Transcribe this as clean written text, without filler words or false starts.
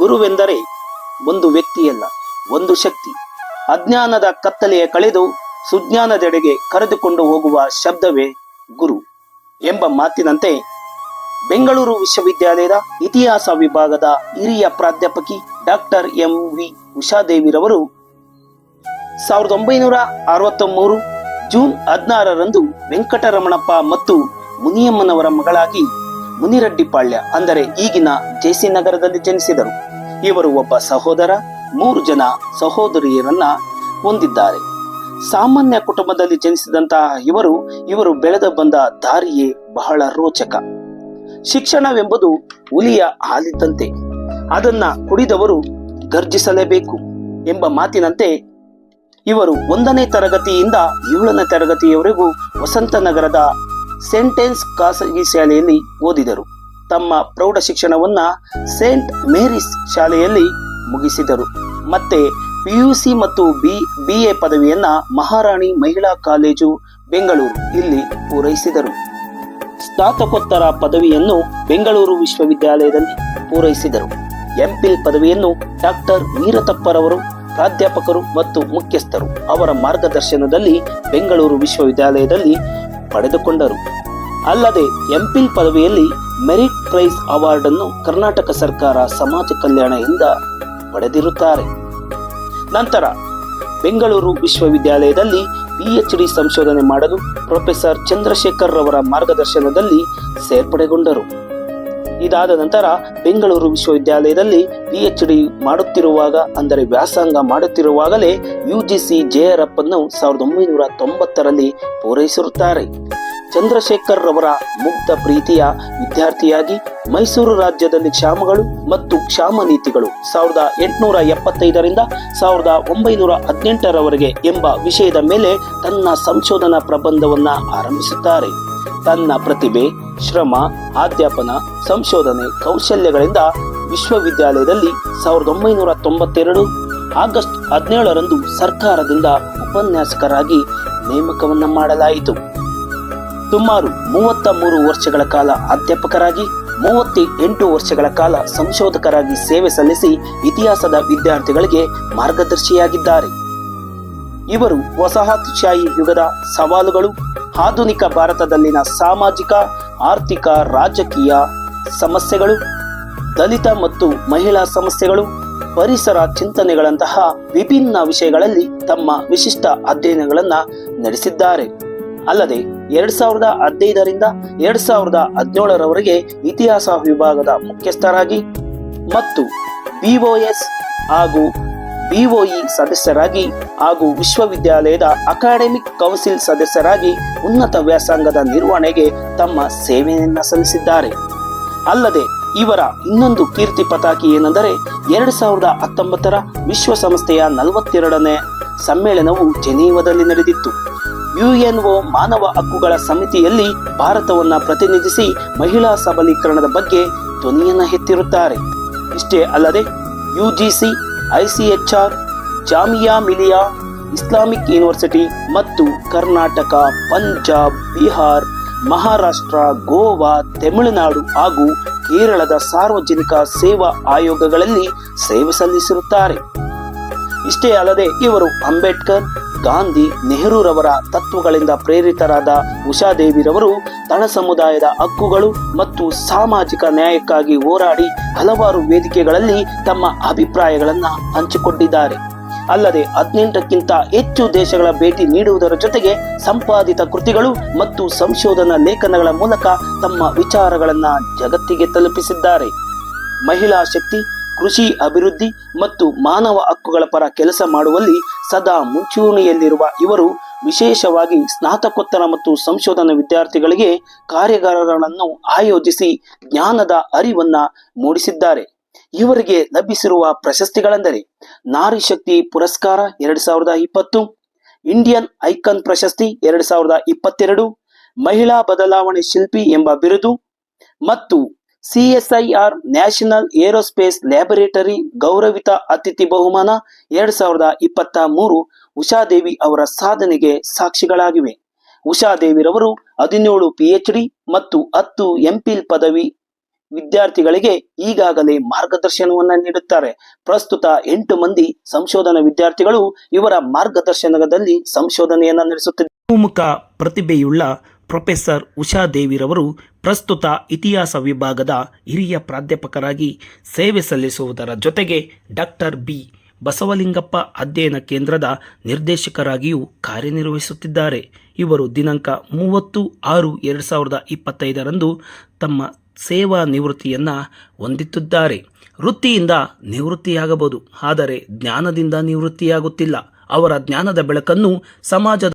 ಗುರುವೆಂದರೆ ಒಂದು ವ್ಯಕ್ತಿಯಲ್ಲ, ಒಂದು ಶಕ್ತಿ. ಅಜ್ಞಾನದ ಕತ್ತಲೆಯ ಕಳೆದು ಸುಜ್ಞಾನದೆಡೆಗೆ ಕರೆದುಕೊಂಡು ಹೋಗುವ ಶಬ್ದವೇ ಗುರು ಎಂಬ ಮಾತಿನಂತೆ ಬೆಂಗಳೂರು ವಿಶ್ವವಿದ್ಯಾಲಯದ ಇತಿಹಾಸ ವಿಭಾಗದ ಹಿರಿಯ ಪ್ರಾಧ್ಯಾಪಕಿ ಡಾಕ್ಟರ್ ಎಂ.ವಿ. ಉಷಾದೇವಿರವರು 1963 ಜೂನ್ 16ರಂದು ವೆಂಕಟರಮಣಪ್ಪ ಮತ್ತು ಮುನಿಯಮ್ಮನವರ ಮಗಳಾಗಿ ಮುನಿರೆಡ್ಡಿಪಾಳ್ಯ ಅಂದರೆ ಈಗಿನ ಜೆಸಿ ನಗರದಲ್ಲಿ ಜನಿಸಿದರು. ಇವರು ಒಬ್ಬ ಸಹೋದರ, 3 ಜನ ಸಹೋದರಿಯರನ್ನ ಹೊಂದಿದ್ದಾರೆ. ಸಾಮಾನ್ಯ ಕುಟುಂಬದಲ್ಲಿ ಜನಿಸಿದಂತಹ ಇವರು ಬೆಳೆದು ಬಂದ ದಾರಿಯೇ ಬಹಳ ರೋಚಕ. ಶಿಕ್ಷಣವೆಂಬುದು ಹುಲಿಯ ಹಾಲಿದ್ದಂತೆ, ಅದನ್ನ ಕುಡಿದವರು ಗರ್ಜಿಸಲೇಬೇಕು ಎಂಬ ಮಾತಿನಂತೆ ಇವರು 1ನೇ ತರಗತಿಯಿಂದ 7ನೇ ತರಗತಿಯವರೆಗೂ ವಸಂತನಗರದ ಸೆಂಟೆನ್ಸ್ ಖಾಸಗಿ ಶಾಲೆಯಲ್ಲಿ ಓದಿದರು. ತಮ್ಮ ಪ್ರೌಢ ಶಿಕ್ಷಣವನ್ನ ಸೇಂಟ್ ಮೇರಿಸ್ ಶಾಲೆಯಲ್ಲಿ ಮುಗಿಸಿದರು. ಮತ್ತೆ PUC ಮತ್ತು BA ಪದವಿಯನ್ನ ಮಹಾರಾಣಿ ಮಹಿಳಾ ಕಾಲೇಜು ಬೆಂಗಳೂರು ಇಲ್ಲಿ ಪೂರೈಸಿದರು. ಸ್ನಾತಕೋತ್ತರ ಪದವಿಯನ್ನು ಬೆಂಗಳೂರು ವಿಶ್ವವಿದ್ಯಾಲಯದಲ್ಲಿ ಪೂರೈಸಿದರು. MPhil ಪದವಿಯನ್ನು ಡಾಕ್ಟರ್ ವೀರತಪ್ಪರವರು ಪ್ರಾಧ್ಯಾಪಕರು ಮತ್ತು ಮುಖ್ಯಸ್ಥರು ಅವರ ಮಾರ್ಗದರ್ಶನದಲ್ಲಿ ಬೆಂಗಳೂರು ವಿಶ್ವವಿದ್ಯಾಲಯದಲ್ಲಿ ಪಡೆದುಕೊಂಡರು. ಅಲ್ಲದೆ MPhil ಪದವಿಯಲ್ಲಿ ಮೆರಿಟ್ ಪ್ರೈಸ್ ಅವಾರ್ಡ್ ಅನ್ನು ಕರ್ನಾಟಕ ಸರ್ಕಾರ ಸಮಾಜ ಕಲ್ಯಾಣದಿಂದ ಪಡೆದಿರುತ್ತಾರೆ. ನಂತರ ಬೆಂಗಳೂರು ವಿಶ್ವವಿದ್ಯಾಲಯದಲ್ಲಿ PhD ಸಂಶೋಧನೆ ಮಾಡಲು ಪ್ರೊಫೆಸರ್ ಚಂದ್ರಶೇಖರ್ ರವರ ಮಾರ್ಗದರ್ಶನದಲ್ಲಿ ಸೇರ್ಪಡೆಗೊಂಡರು. ಇದಾದ ನಂತರ ಬೆಂಗಳೂರು ವಿಶ್ವವಿದ್ಯಾಲಯದಲ್ಲಿ PhD ಮಾಡುತ್ತಿರುವಾಗ ಅಂದರೆ ವ್ಯಾಸಂಗ ಮಾಡುತ್ತಿರುವಾಗಲೇ UGC JRF ಅನ್ನು 1990ರಲ್ಲಿ ಪೂರೈಸಿರುತ್ತಾರೆ. ಚಂದ್ರಶೇಖರ್ ರವರ ಮುಗ್ಧ ಪ್ರೀತಿಯ ವಿದ್ಯಾರ್ಥಿಯಾಗಿ ಮೈಸೂರು ರಾಜ್ಯದಲ್ಲಿ ಕ್ಷಾಮಗಳು ಮತ್ತು ಕ್ಷಾಮ ನೀತಿಗಳು 1875ರಿಂದ 1918ರವರೆಗೆ ಎಂಬ ವಿಷಯದ ಮೇಲೆ ತನ್ನ ಸಂಶೋಧನಾ ಪ್ರಬಂಧವನ್ನ ಆರಂಭಿಸುತ್ತಾರೆ. ತನ್ನ ಪ್ರತಿಭೆ, ಶ್ರಮ, ಅಧ್ಯಾಪನ, ಸಂಶೋಧನೆ ಕೌಶಲ್ಯಗಳಿಂದ ವಿಶ್ವವಿದ್ಯಾಲಯದಲ್ಲಿ 1992 ಆಗಸ್ಟ್ 17ರಂದು ಸರ್ಕಾರದಿಂದ ಉಪನ್ಯಾಸಕರಾಗಿ ನೇಮಕವನ್ನ ಮಾಡಲಾಯಿತು. ಸುಮಾರು 33 ವರ್ಷಗಳ ಕಾಲ ಅಧ್ಯಾಪಕರಾಗಿ 38 ವರ್ಷಗಳ ಕಾಲ ಸಂಶೋಧಕರಾಗಿ ಸೇವೆ ಸಲ್ಲಿಸಿ ಇತಿಹಾಸದ ವಿದ್ಯಾರ್ಥಿಗಳಿಗೆ ಮಾರ್ಗದರ್ಶಿಯಾಗಿದ್ದಾರೆ. ಇವರು ವಸಾಹತುಶಾಹಿ ಯುಗದ ಸವಾಲುಗಳು, ಆಧುನಿಕ ಭಾರತದಲ್ಲಿನ ಸಾಮಾಜಿಕ, ಆರ್ಥಿಕ, ರಾಜಕೀಯ ಸಮಸ್ಯೆಗಳು, ದಲಿತ ಮತ್ತು ಮಹಿಳಾ ಸಮಸ್ಯೆಗಳು, ಪರಿಸರ ಚಿಂತನೆಗಳಂತಹ ವಿಭಿನ್ನ ವಿಷಯಗಳಲ್ಲಿ ತಮ್ಮ ವಿಶಿಷ್ಟ ಅಧ್ಯಯನಗಳನ್ನ ನಡೆಸಿದ್ದಾರೆ. ಅಲ್ಲದೆ 2015ರಿಂದ 2017ರವರೆಗೆ ಇತಿಹಾಸ ವಿಭಾಗದ ಮುಖ್ಯಸ್ಥರಾಗಿ ಮತ್ತು BOS ಹಾಗೂ BOE ಸದಸ್ಯರಾಗಿ ಹಾಗೂ ವಿಶ್ವವಿದ್ಯಾಲಯದ ಅಕಾಡೆಮಿಕ್ ಕೌನ್ಸಿಲ್ ಸದಸ್ಯರಾಗಿ ಉನ್ನತ ವ್ಯಾಸಂಗದ ನಿರ್ವಹಣೆಗೆ ತಮ್ಮ ಸೇವೆಯನ್ನ ಸಲ್ಲಿಸಿದ್ದಾರೆ. ಅಲ್ಲದೆ ಇವರ ಇನ್ನೊಂದು ಕೀರ್ತಿ ಪತಾಕಿ ಏನೆಂದರೆ 2019ರ ವಿಶ್ವಸಂಸ್ಥೆಯ 42ನೇ ಸಮ್ಮೇಳನವು ಜೆನೀವಾದಲ್ಲಿ ನಡೆದಿತ್ತು. UNO ಮಾನವ ಹಕ್ಕುಗಳ ಸಮಿತಿಯಲ್ಲಿ ಭಾರತವನ್ನ ಪ್ರತಿನಿಧಿಸಿ ಮಹಿಳಾ ಸಬಲೀಕರಣದ ಬಗ್ಗೆ ಧ್ವನಿಯನ್ನ ಎತ್ತಿರುತ್ತಾರೆ. ಇಷ್ಟೇ ಅಲ್ಲದೆ UGC, ICHR, Jamia Millia Islamic university ಮತ್ತು ಕರ್ನಾಟಕ, ಪಂಜಾಬ್, ಬಿಹಾರ್, ಮಹಾರಾಷ್ಟ್ರ, ಗೋವಾ, ತಮಿಳುನಾಡು ಹಾಗೂ ಕೇರಳದ ಸಾರ್ವಜನಿಕ ಸೇವಾ ಆಯೋಗಗಳಲ್ಲಿ ಸೇವೆ ಸಲ್ಲಿಸಿರುತ್ತಾರೆ. ಇಷ್ಟೇ ಅಲ್ಲದೆ ಇವರು ಅಂಬೇಡ್ಕರ್, ಗಾಂಧಿ, ನೆಹರೂರವರ ತತ್ವಗಳಿಂದ ಪ್ರೇರಿತರಾದ ಉಷಾದೇವಿರವರು ತಳ ಸಮುದಾಯದ ಹಕ್ಕುಗಳು ಮತ್ತು ಸಾಮಾಜಿಕ ನ್ಯಾಯಕ್ಕಾಗಿ ಹೋರಾಡಿ ಹಲವಾರು ವೇದಿಕೆಗಳಲ್ಲಿ ತಮ್ಮ ಅಭಿಪ್ರಾಯಗಳನ್ನ ಹಂಚಿಕೊಂಡಿದ್ದಾರೆ. ಅಲ್ಲದೆ 18ಕ್ಕಿಂತ ಹೆಚ್ಚು ದೇಶಗಳ ಭೇಟಿ ನೀಡುವುದರ ಜೊತೆಗೆ ಸಂಪಾದಿತ ಕೃತಿಗಳು ಮತ್ತು ಸಂಶೋಧನಾ ಲೇಖನಗಳ ಮೂಲಕ ತಮ್ಮ ವಿಚಾರಗಳನ್ನ ಜಗತ್ತಿಗೆ ತಲುಪಿಸಿದ್ದಾರೆ. ಮಹಿಳಾ ಶಕ್ತಿ, ಕೃಷಿ ಅಭಿವೃದ್ಧಿ ಮತ್ತು ಮಾನವ ಹಕ್ಕುಗಳ ಪರ ಕೆಲಸ ಮಾಡುವಲ್ಲಿ ಸದಾ ಮುಂಚೂಣಿಯಲ್ಲಿರುವ ಇವರು ವಿಶೇಷವಾಗಿ ಸ್ನಾತಕೋತ್ತರ ಮತ್ತು ಸಂಶೋಧನಾ ವಿದ್ಯಾರ್ಥಿಗಳಿಗೆ ಕಾರ್ಯಾಗಾರಗಳನ್ನು ಆಯೋಜಿಸಿ ಜ್ಞಾನದ ಅರಿವನ್ನ ಮೂಡಿಸಿದ್ದಾರೆ. ಇವರಿಗೆ ಲಭಿಸಿರುವ ಪ್ರಶಸ್ತಿಗಳೆಂದರೆ ನಾರಿ ಶಕ್ತಿ ಪುರಸ್ಕಾರ 2020, ಇಂಡಿಯನ್ ಐಕಾನ್ ಪ್ರಶಸ್ತಿ 2022, ಮಹಿಳಾ ಬದಲಾವಣೆ ಶಿಲ್ಪಿ ಎಂಬ ಬಿರುದು ಮತ್ತು CSIR ನ್ಯಾಷನಲ್ ಏರೋಸ್ಪೇಸ್ ಲ್ಯಾಬೊರೇಟರಿ ಗೌರವಿತ ಅತಿಥಿ ಬಹುಮಾನ 2023 ಉಷಾದೇವಿ ಅವರ ಸಾಧನೆಗೆ ಸಾಕ್ಷಿಗಳಾಗಿವೆ. ಉಷಾದೇವಿರವರು 17 PhD ಮತ್ತು 10 MPhil ಪದವಿ ವಿದ್ಯಾರ್ಥಿಗಳಿಗೆ ಈಗಾಗಲೇ ಮಾರ್ಗದರ್ಶನವನ್ನ ನೀಡುತ್ತಾರೆ. ಪ್ರಸ್ತುತ 8 ಮಂದಿ ಸಂಶೋಧನಾ ವಿದ್ಯಾರ್ಥಿಗಳು ಇವರ ಮಾರ್ಗದರ್ಶನದಲ್ಲಿ ಸಂಶೋಧನೆಯನ್ನ ನಡೆಸುತ್ತಿದ್ದಾರೆ. ಬಹುಮುಖ ಪ್ರತಿಭೆಯುಳ್ಳ ಪ್ರೊಫೆಸರ್ ಉಷಾದೇವಿರವರು ಪ್ರಸ್ತುತ ಇತಿಹಾಸ ವಿಭಾಗದ ಹಿರಿಯ ಪ್ರಾಧ್ಯಾಪಕರಾಗಿ ಸೇವೆ ಸಲ್ಲಿಸುವುದರ ಜೊತೆಗೆ ಡಾಕ್ಟರ್ ಬಿ ಬಸವಲಿಂಗಪ್ಪ ಅಧ್ಯಯನ ಕೇಂದ್ರದ ನಿರ್ದೇಶಕರಾಗಿಯೂ ಕಾರ್ಯನಿರ್ವಹಿಸುತ್ತಿದ್ದಾರೆ. ಇವರು ದಿನಾಂಕ 30/6/2025 ತಮ್ಮ ಸೇವಾ ನಿವೃತ್ತಿಯನ್ನು ಹೊಂದುತ್ತಿದ್ದಾರೆ. ವೃತ್ತಿಯಿಂದ ನಿವೃತ್ತಿಯಾಗಬಹುದು, ಆದರೆ ಜ್ಞಾನದಿಂದ ನಿವೃತ್ತಿಯಾಗುತ್ತಿಲ್ಲ. ಅವರ ಜ್ಞಾನದ ಬೆಳಕನ್ನು ಸಮಾಜದ